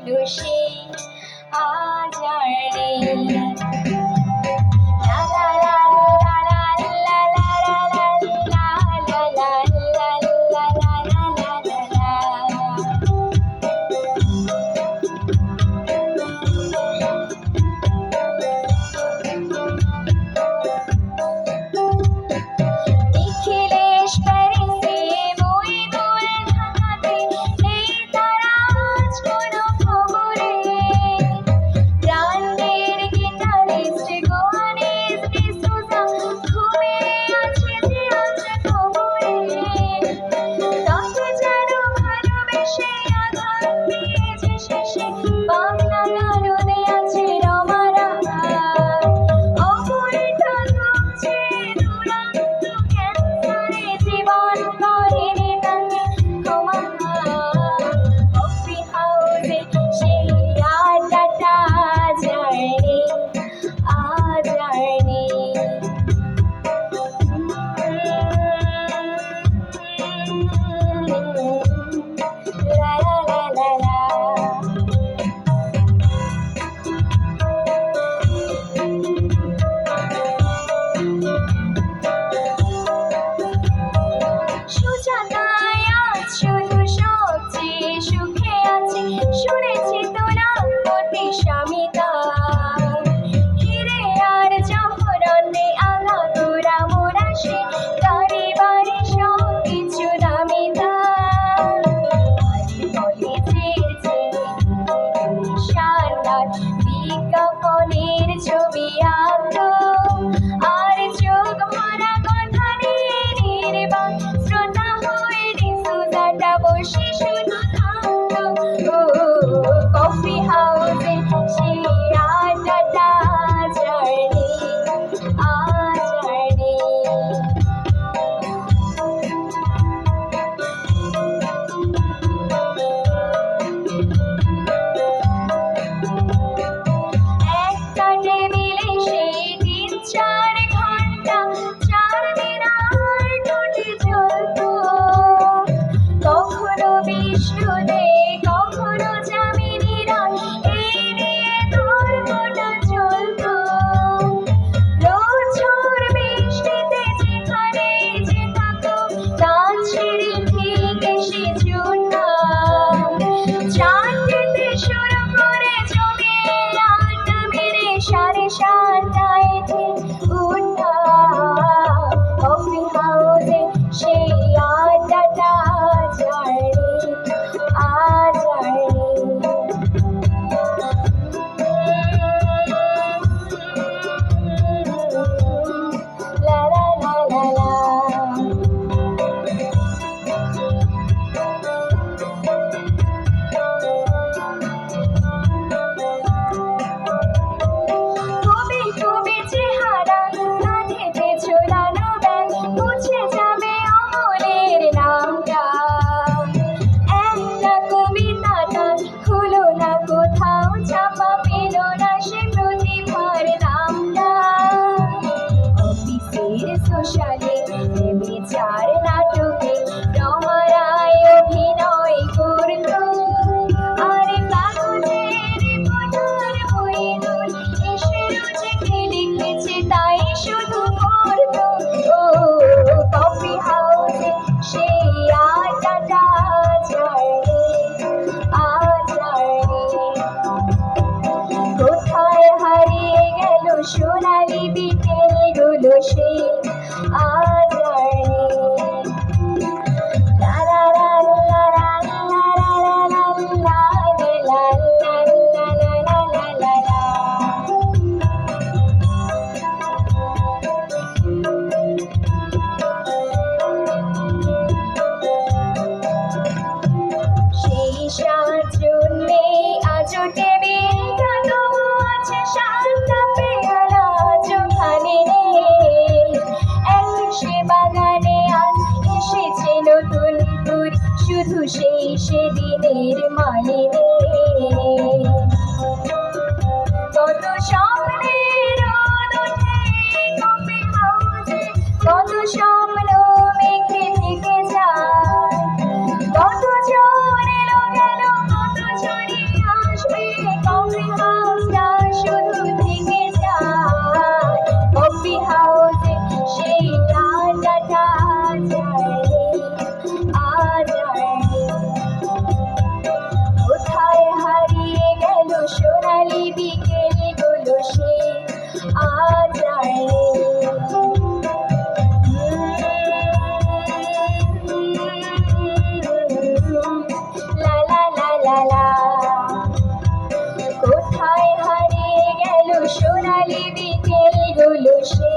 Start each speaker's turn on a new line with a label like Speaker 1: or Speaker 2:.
Speaker 1: গেল সে আজ আর নেই। বিজ্ঞাপনের ছবি আঁকতো আর চোখ ভরা কথা নির্বাক শ্রোতা হয়ে ডিসুজাটা বসে শুধু থাকতো কফি হাউসে সেই আড্ডাটা আজ আর নেই, আজ আর নেই। বিচার নাটকে রমারায় অভিনয় করত আর কাগজের পটার বইগুল এসে রোজকে লিখেছে তাই শুধু করত কফি হাউসে সেই আড্ডাটা আজ আর নেই। কোথায় হারিয়ে গেল সোনালি বিকেলগুলো সেই আজ আর সেই সাজন নেই আজও টেবিলটা তবু আছে শান্ত পেয়ালা চোখানে নেই বিকেল গুলো সে